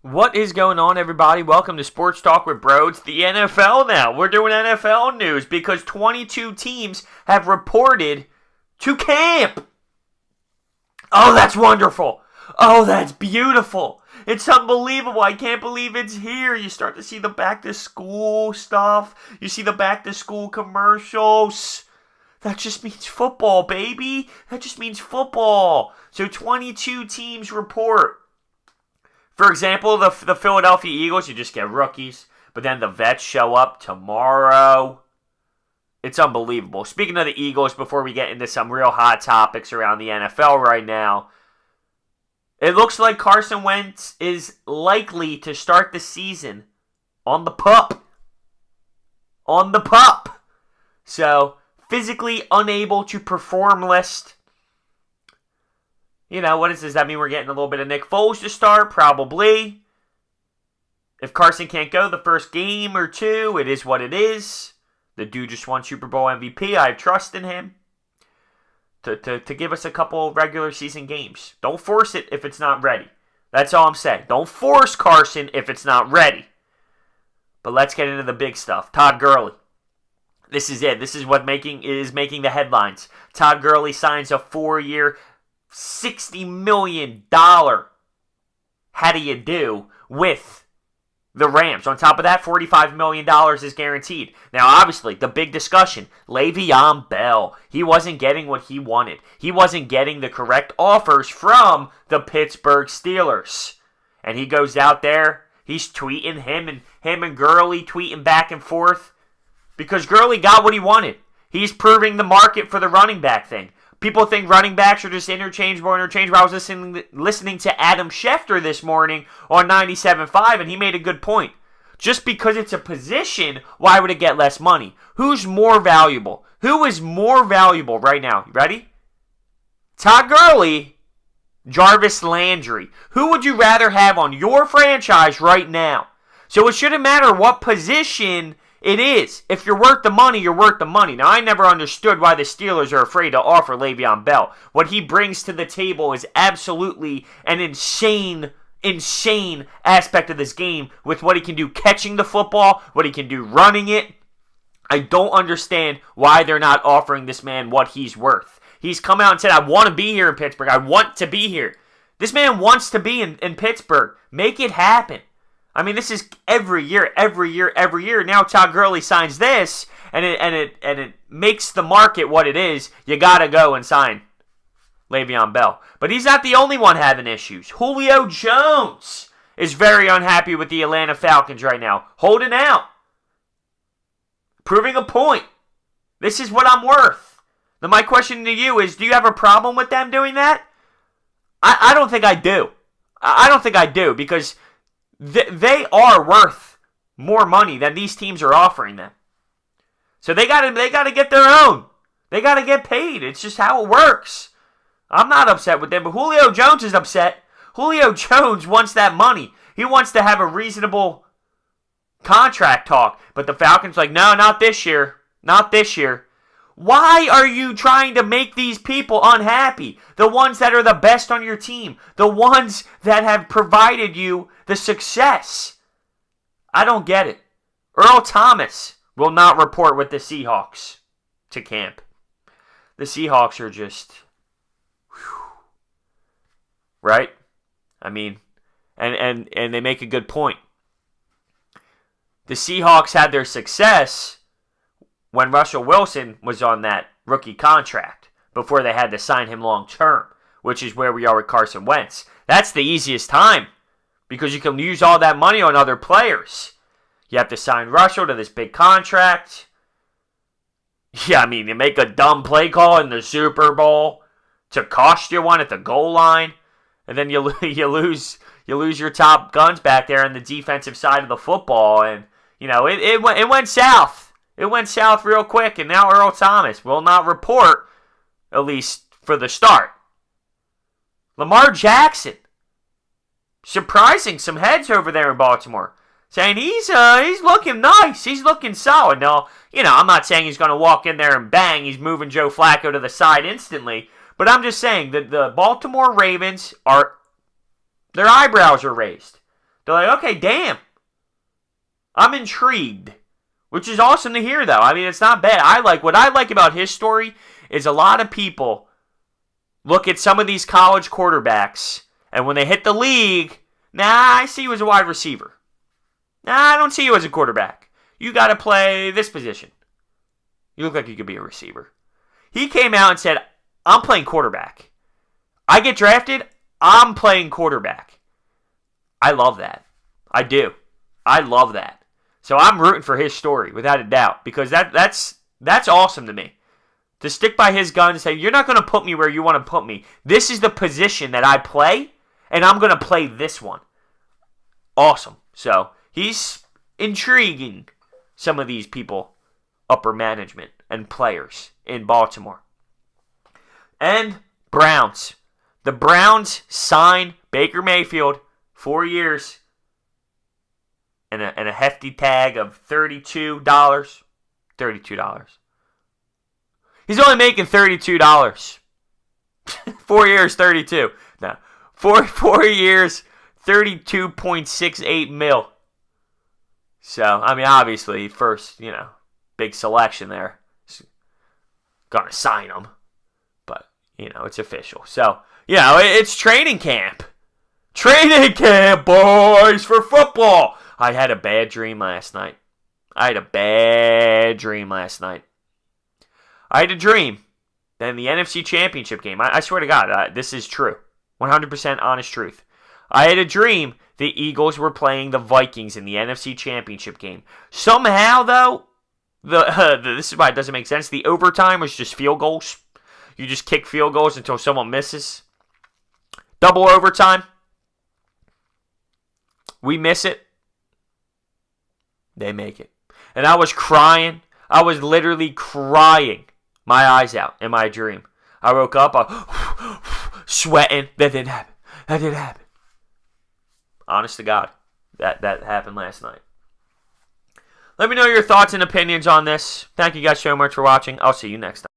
What is going on, everybody? Welcome to Sports Talk with Bro. It's the NFL now. We're doing NFL news because 22 teams have reported to camp. Oh, that's wonderful. Oh, that's beautiful. It's unbelievable. I can't believe it's here. You start to see the back-to-school stuff. You see the back-to-school commercials. That just means football, baby. That just means football. So 22 teams report. For example, the Philadelphia Eagles, you just get rookies. But then the vets show up tomorrow. It's unbelievable. Speaking of the Eagles, before we get into some real hot topics around the NFL right now, it looks like Carson Wentz is likely to start the season on the pup. On the pup. So, physically unable to perform list. You know, does that mean we're getting a little bit of Nick Foles to start? Probably. If Carson can't go the first game or two, it is what it is. The dude just won Super Bowl MVP. I have trust in him to give us a couple regular season games. Don't force it if it's not ready. That's all I'm saying. Don't force Carson if it's not ready. But let's get into the big stuff. Todd Gurley. This is it. This is what is making the headlines. Todd Gurley signs a 4-year, $60 million how do you do with the Rams. On top of that, $45 million is guaranteed. Now, obviously, the big discussion, Le'Veon Bell. He wasn't getting what he wanted. He wasn't getting the correct offers from the Pittsburgh Steelers. And he goes out there, he's tweeting him and Gurley tweeting back and forth because Gurley got what he wanted. He's proving the market for the running back thing. People think running backs are just interchangeable. I was listening to Adam Schefter this morning on 97.5, and he made a good point. Just because it's a position, why would it get less money? Who's more valuable? Who is more valuable right now? You ready? Todd Gurley, Jarvis Landry. Who would you rather have on your franchise right now? So it shouldn't matter what position it is. If you're worth the money, you're worth the money. Now, I never understood why the Steelers are afraid to offer Le'Veon Bell. What he brings to the table is absolutely an insane aspect of this game with what he can do catching the football, what he can do running it. I don't understand why they're not offering this man what he's worth. He's come out and said, I want to be here in Pittsburgh. I want to be here. This man wants to be in Pittsburgh. Make it happen. I mean, this is every year. Now Todd Gurley signs this, and it makes the market what it is. You gotta go and sign Le'Veon Bell. But he's not the only one having issues. Julio Jones is very unhappy with the Atlanta Falcons right now. Holding out. Proving a point. This is what I'm worth. Now my question to you is, do you have a problem with them doing that? I don't think I do. I don't think I do, because they are worth more money than these teams are offering them. So they gotta get their own. They gotta get paid. It's just how it works. I'm not upset with them, but Julio Jones is upset. Julio Jones wants that money. He wants to have a reasonable contract talk. But the Falcons like, no, not this year. Not this year. Why are you trying to make these people unhappy? The ones that are the best on your team. The ones that have provided you the success. I don't get it. Earl Thomas will not report with the Seahawks to camp. The Seahawks are just... whew, right? I mean, and they make a good point. The Seahawks had their success when Russell Wilson was on that rookie contract before they had to sign him long term, which is where we are with Carson Wentz. That's the easiest time because you can use all that money on other players. You have to sign Russell to this big contract. Yeah, I mean, you make a dumb play call in the Super Bowl to cost you one at the goal line, and then you lose your top guns back there on the defensive side of the football, and you know it went south. It went south real quick, and now Earl Thomas will not report, at least for the start. Lamar Jackson, surprising some heads over there in Baltimore, saying he's looking nice, he's looking solid. Now, you know, I'm not saying he's going to walk in there and bang, he's moving Joe Flacco to the side instantly, but I'm just saying that the Baltimore Ravens their eyebrows are raised. They're like, okay, damn. I'm intrigued. Which is awesome to hear, though. I mean, it's not bad. What I like about his story is a lot of people look at some of these college quarterbacks, and when they hit the league, I see you as a wide receiver. I don't see you as a quarterback. You got to play this position. You look like you could be a receiver. He came out and said, I'm playing quarterback. I get drafted, I'm playing quarterback. I love that. I do. I love that. So I'm rooting for his story, without a doubt, because that's awesome to me. To stick by his gun and say, you're not going to put me where you want to put me. This is the position that I play, and I'm going to play this one. Awesome. So he's intriguing some of these people, upper management and players in Baltimore. And Browns. The Browns sign Baker Mayfield 4 years and a hefty tag of $32. $32. He's only making $32. 4 years, 32. No. 4 years, 32.68 mil. So, I mean, obviously, first, big selection there. Gonna sign him. But, it's official. So, it's training camp. Training camp, boys, for football. I had a bad dream last night. I had a dream that in the NFC Championship game, I swear to God, this is true. 100% honest truth. I had a dream the Eagles were playing the Vikings in the NFC Championship game. Somehow, though, this is why it doesn't make sense. The overtime was just field goals. You just kick field goals until someone misses. Double overtime. We miss it. They make it. And I was crying. I was literally crying my eyes out in my dream. I woke up, sweating. That didn't happen. Honest to God, that happened last night. Let me know your thoughts and opinions on this. Thank you guys so much for watching. I'll see you next time.